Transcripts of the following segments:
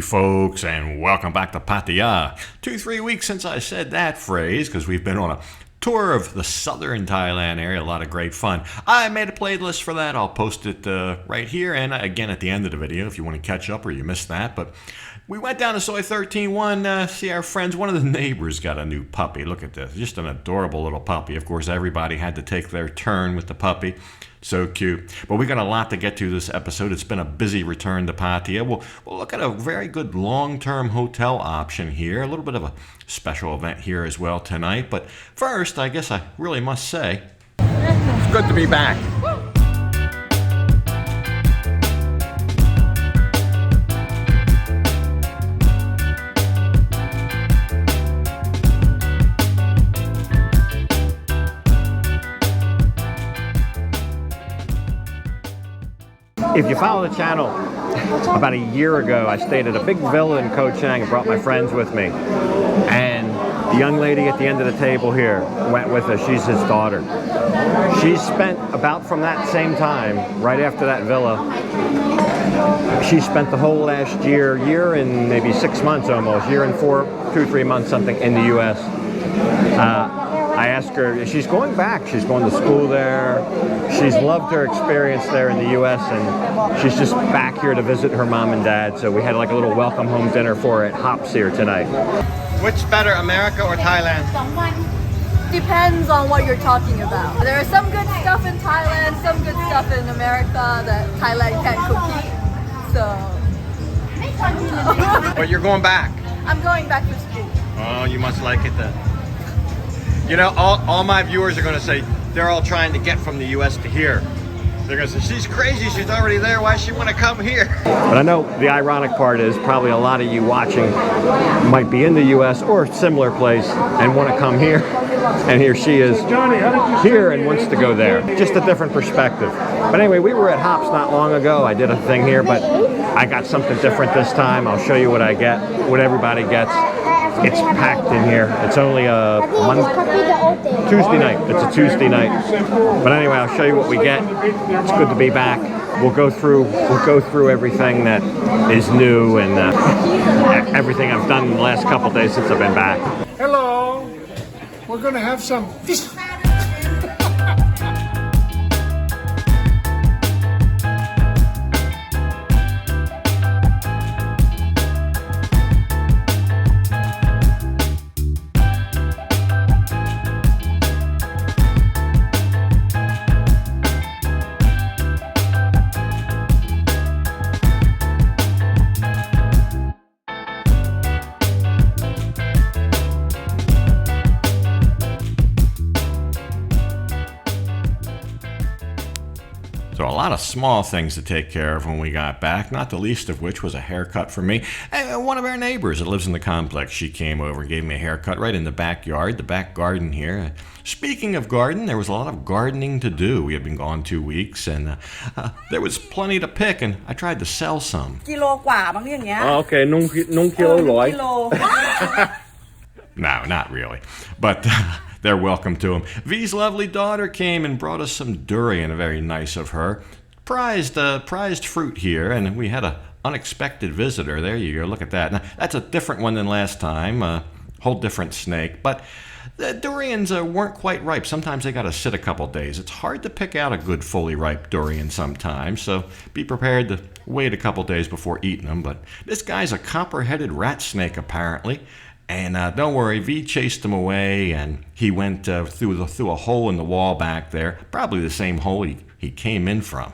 folks, and welcome back to Pattaya. 2-3 weeks since I said that phrase, because we've been on a tour of the southern Thailand area, a lot of great fun. I made a playlist for that. I'll post it right here, and again at the end of the video if you want to catch up or you missed that. But we went down to Soi 13-1, see our friends. One of the neighbors got a new puppy. Look at this, just an adorable little puppy. Of course, everybody had to take their turn with the puppy. So cute. But we got a lot to get to this episode. It's been a busy return to Pattaya. We'll look at a very good long-term hotel option here. A little bit of a special event here as well tonight. But first, I guess I really must say, it's good to be back. If you follow the channel, about a year ago I stayed at a big villa in Koh Chang and brought my friends with me. And the young lady at the end of the table here went with us. She's his daughter. She spent about from that same time, right after that villa, she spent the whole last year and maybe 6 months almost, year and 2-3 months something in the US. I asked her, she's going back, she's going to school there, she's loved her experience there in the US, and she's just back here to visit her mom and dad, so we had like a little welcome home dinner for her at Hops here tonight. Which better, America or Thailand? Depends on what you're talking about. There is some good stuff in Thailand, some good stuff in America that Thailand can't compete, so. But you're going back? I'm going back to school. Oh, you must like it then. You know, all my viewers are going to say they're all trying to get from the US to here. They're going to say, she's crazy, she's already there, why does she want to come here? But I know the ironic part is probably a lot of you watching might be in the US or a similar place and want to come here. And here she is here and wants to go there. Just a different perspective. But anyway, we were at Hops not long ago. I did a thing here, but I got something different this time. I'll show you what I get, what everybody gets. It's packed in here. It's only a Tuesday night. It's a Tuesday night. But anyway, I'll show you what we get. It's good to be back. We'll go through everything that is new and everything I've done in the last couple days since I've been back. Hello. We're gonna have some fish. So a lot of small things to take care of when we got back, not the least of which was a haircut for me. And one of our neighbors that lives in the complex, she came over and gave me a haircut right in the backyard, the back garden here. Speaking of garden, there was a lot of gardening to do. We had been gone 2 weeks, and there was plenty to pick, and I tried to sell some. Okay, nung kilo loy. No, not really. But they're welcome to them. V's lovely daughter came and brought us some durian, very nice of her. Prized fruit here, and we had an unexpected visitor. There you go, look at that. Now, that's a different one than last time, whole different snake. But the durians weren't quite ripe. Sometimes they got to sit a couple days. It's hard to pick out a good fully ripe durian sometimes, so be prepared to wait a couple days before eating them. But this guy's a copper-headed rat snake, apparently. And don't worry, V chased him away, and he went through a hole in the wall back there, probably the same hole he came in from.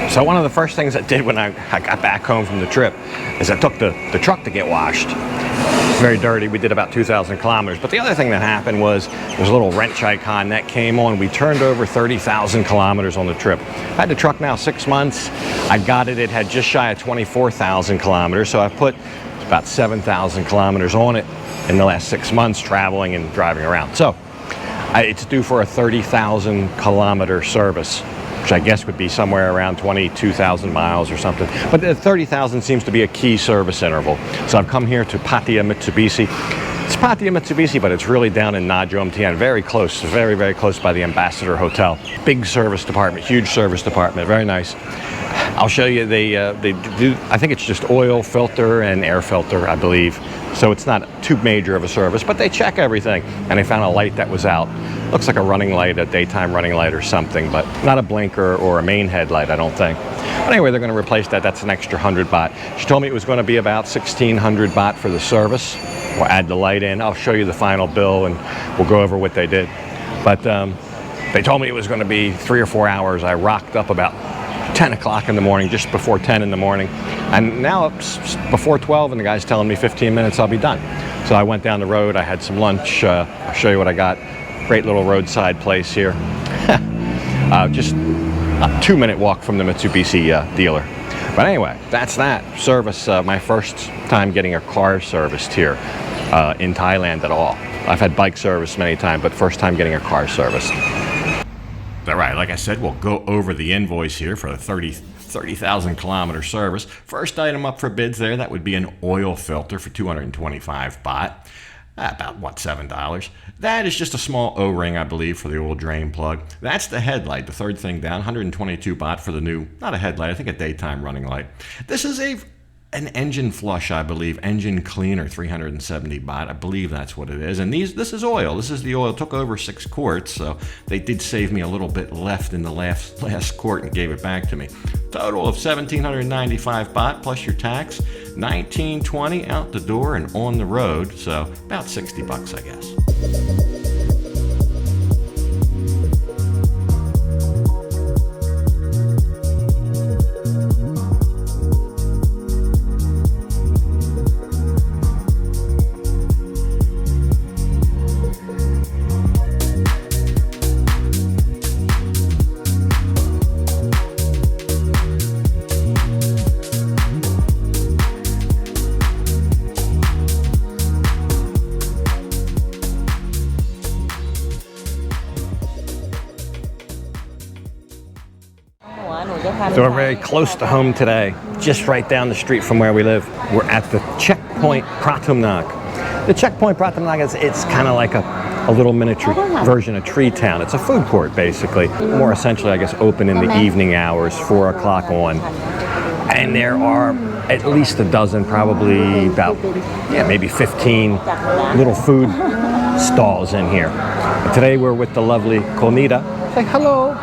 So one of the first things I did when I got back home from the trip is I took the truck to get washed. It's very dirty. We did about 2,000 kilometers. But the other thing that happened was there's a little wrench icon that came on. We turned over 30,000 kilometers on the trip. I had the truck now 6 months. I got it. It had just shy of 24,000 kilometers. So I put about 7,000 kilometers on it in the last 6 months traveling and driving around. So it's due for a 30,000 kilometer service, which I guess would be somewhere around 22,000 miles or something. But the 30,000 seems to be a key service interval. So I've come here to Pattaya Mitsubishi. It's Pattaya Mitsubishi, but it's really down in Najom Tian, very close, very, very close by the Ambassador Hotel. Big service department, huge service department, very nice. I'll show you, they do, I think it's just oil filter and air filter, I believe. So it's not too major of a service, but they check everything. And they found a light that was out. Looks like a running light, a daytime running light or something, but not a blinker or a main headlight, I don't think. But anyway, they're going to replace that. That's an extra 100 baht. She told me it was going to be about 1,600 baht for the service. We'll add the light in. I'll show you the final bill and we'll go over what they did. But they told me it was going to be 3 or 4 hours. I rocked up about 10 o'clock in the morning, just before 10 in the morning. And now it's before 12 and the guy's telling me 15 minutes I'll be done. So I went down the road, I had some lunch. I'll show you what I got. Great little roadside place here. Just a 2-minute walk from the Mitsubishi dealer. But anyway, that's that. Service, my first time getting a car serviced here in Thailand at all. I've had bike service many times, but first time getting a car serviced. All right, like I said, we'll go over the invoice here for the 30,000 kilometer service. First item up for bids there, that would be an oil filter for 225 baht. About, what, $7. That is just a small O-ring, I believe, for the oil drain plug. That's the headlight, the third thing down, 122 baht for the new, not a headlight, I think a daytime running light. This is an engine flush, I believe, engine cleaner, 370 baht. I believe that's what it is. And this is oil. This is the oil. It took over 6 quarts, so they did save me a little bit left in the last quart and gave it back to me. Total of 1,795 baht plus your tax, 1920 out the door and on the road, so about 60 bucks, I guess. So we're very close to home today, just right down the street from where we live. We're at the checkpoint Pratumnak. The checkpoint Pratumnak it's kind of like a little miniature version of Tree Town. It's a food court, basically. More essentially, I guess, open in the evening hours, 4 o'clock on. And there are at least a dozen, probably about, maybe 15 little food stalls in here. And today we're with the lovely Konida. Say hello.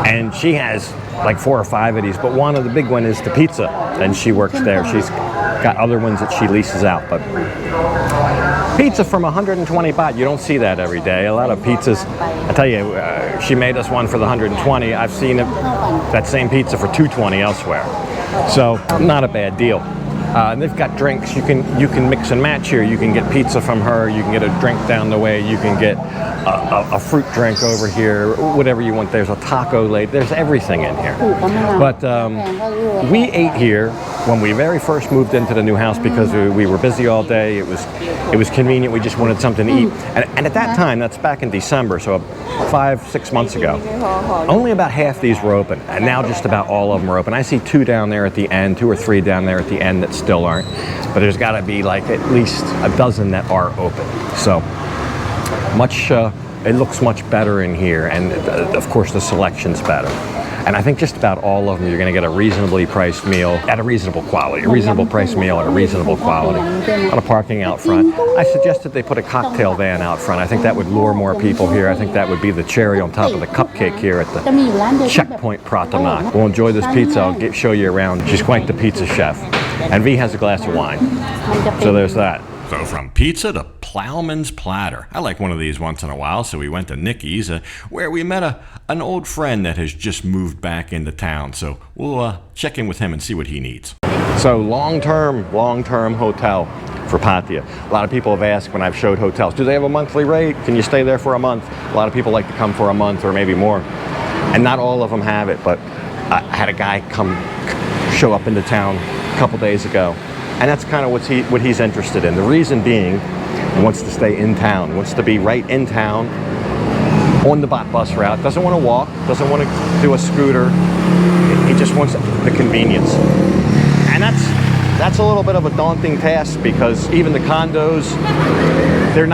And she has like 4 or 5 of these, but one of the big one is the pizza, and she works there. She's got other ones that she leases out, but pizza from 120 baht, you don't see that every day. A lot of pizzas, I tell you, she made us one for the 120. I've seen that same pizza for 220 elsewhere, so not a bad deal. And they've got drinks. You can mix and match here. You can get pizza from her. You can get a drink down the way. You can get a fruit drink over here. Whatever you want. There's a taco late. There's everything in here. But we ate here when we very first moved into the new house because we were busy all day. It was convenient. We just wanted something to eat. And at that time, that's back in December, so 5-6 months ago, only about half these were open, and now just about all of them are open. I see 2 down there at the end, 2 or 3 down there at the end that still aren't, but there's got to be like at least a dozen that are open. So it looks much better in here, and of course the selection's better. And I think just about all of them, you're going to get a reasonably priced meal at a reasonable quality. A reasonable priced meal at a reasonable quality. A lot of parking out front. I suggested they put a cocktail van out front. I think that would lure more people here. I think that would be the cherry on top of the cupcake here at the checkpoint Pratumnak. We'll enjoy this pizza. I'll show you around. She's quite the pizza chef. And V has a glass of wine. So there's that. So from pizza to Plowman's Platter. I like one of these once in a while, so we went to Nicky's, where we met an old friend that has just moved back into town. So we'll check in with him and see what he needs. So long-term hotel for Pattaya. A lot of people have asked when I've showed hotels, do they have a monthly rate? Can you stay there for a month? A lot of people like to come for a month or maybe more. And not all of them have it, but I had a guy show up into town a couple days ago. And that's kind of what he's interested in. The reason being, he wants to stay in town, wants to be right in town, on the bus route, doesn't want to walk, doesn't want to do a scooter. He just wants the convenience. And that's a little bit of a daunting task because even the condos, they're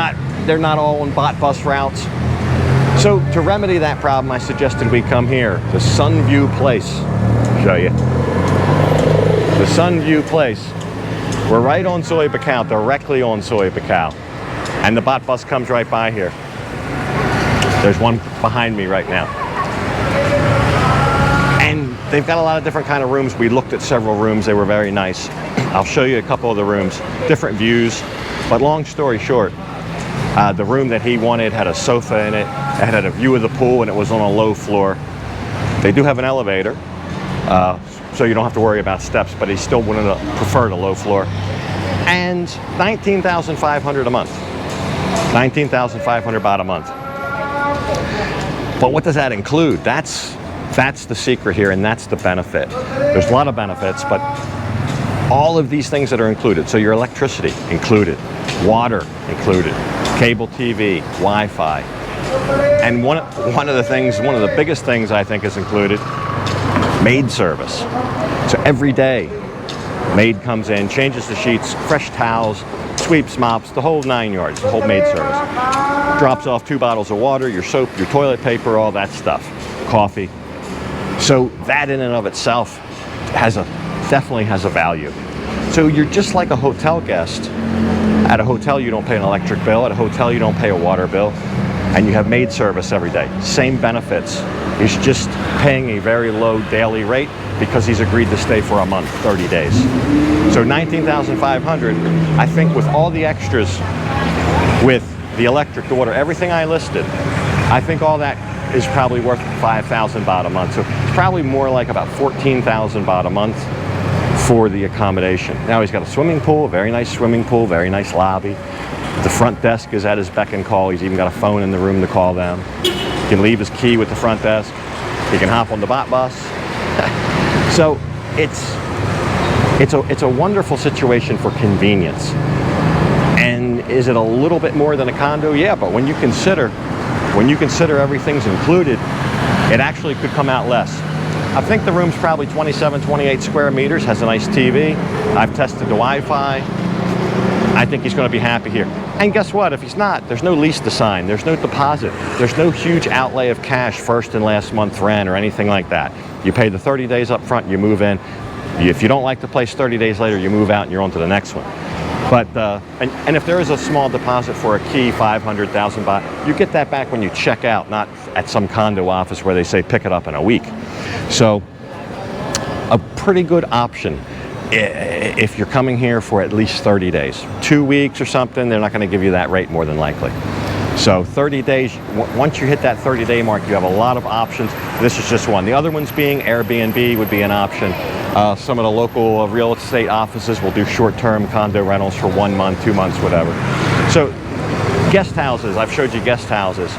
not all on bot bus routes. So to remedy that problem, I suggested we come here, the Sunview Place. Show you. The Sunview Place. We're right on Soy Buakhao, directly on Soy Buakhao. And the bot bus comes right by here. There's one behind me right now. And they've got a lot of different kind of rooms. We looked at several rooms. They were very nice. I'll show you a couple of the rooms, different views. But long story short, the room that he wanted had a sofa in it. It had a view of the pool and it was on a low floor. They do have an elevator, so you don't have to worry about steps, but he still would have preferred a low floor. And $19,500 a month. 19,500 baht a month. But what does that include? That's the secret here, and that's the benefit. There's a lot of benefits, but all of these things that are included. So your electricity included, water included, cable TV, Wi-Fi. And one of the biggest things I think is included, maid service. So every day, maid comes in, changes the sheets, fresh towels, sweeps, mops, the whole 9 yards, the whole maid service. Drops off 2 bottles of water, your soap, your toilet paper, all that stuff, coffee. So that in and of itself definitely has a value. So you're just like a hotel guest. At a hotel, you don't pay an electric bill. At a hotel, you don't pay a water bill. And you have maid service every day. Same benefits. He's just paying a very low daily rate because he's agreed to stay for a month, 30 days. So $19,500, I think with all the extras, with the electric, the water, everything I listed, I think all that is probably worth 5,000 baht a month. So it's probably more like about 14,000 baht a month for the accommodation. Now he's got a swimming pool, a very nice swimming pool, very nice lobby. The front desk is at his beck and call. He's even got a phone in the room to call them. He can leave his key with the front desk. He can hop on the bot bus. So it's a wonderful situation for convenience. And is it a little bit more than a condo? Yeah, but when you consider everything's included, it actually could come out less. I think the room's probably 27, 28 square meters, has a nice TV. I've tested the Wi-Fi. I think he's going to be happy here. And guess what? If he's not, there's no lease to sign. There's no deposit. There's no huge outlay of cash first and last month rent or anything like that. You pay the 30 days up front, you move in. If you don't like the place 30 days later, you move out and you're on to the next one. But, and if there is a small deposit for a key, 500,000 baht, you get that back when you check out, not at some condo office where they say pick it up in a week. So, a pretty good option if you're coming here for at least 30 days. 2 weeks or something, they're not going to give you that rate more than likely. So 30 days, once you hit that 30-day mark, you have a lot of options. This is just one. The other ones being Airbnb would be an option. Some of the local real estate offices will do short-term condo rentals for 1 month, 2 months, whatever. So guest houses, I've showed you guest houses.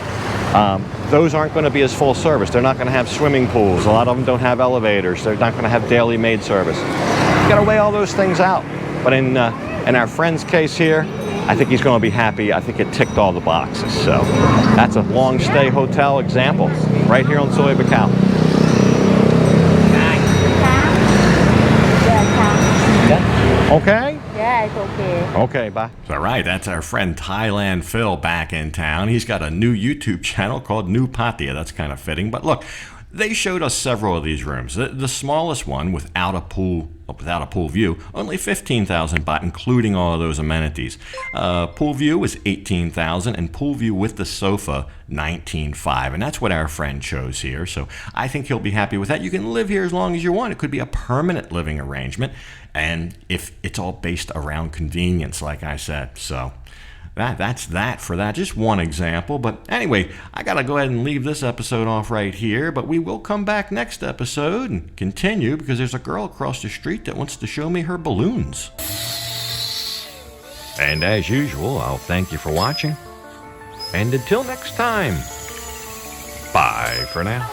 Those aren't going to be as full service. They're not going to have swimming pools. A lot of them don't have elevators. They're not going to have daily maid service. You got to weigh all those things out. But in our friend's case here, I think he's going to be happy. I think it ticked all the boxes. So that's a long stay hotel example right here on Soy Buakhao. Okay? Yeah, it's okay. Okay, bye. All right, that's our friend Thailand Phil back in town. He's got a new YouTube channel called New Pattaya. That's kind of fitting. But look, they showed us several of these rooms. The smallest one without a pool view, only 15,000 baht, including all of those amenities. Pool view was 18,000, and pool view with the sofa, 19,500. And that's what our friend chose here. So I think he'll be happy with that. You can live here as long as you want. It could be a permanent living arrangement. And if it's all based around convenience, like I said. So that's that for that. Just one example. But anyway, I got to go ahead and leave this episode off right here. But we will come back next episode and continue because there's a girl across the street that wants to show me her balloons. And as usual, I'll thank you for watching. And until next time, bye for now.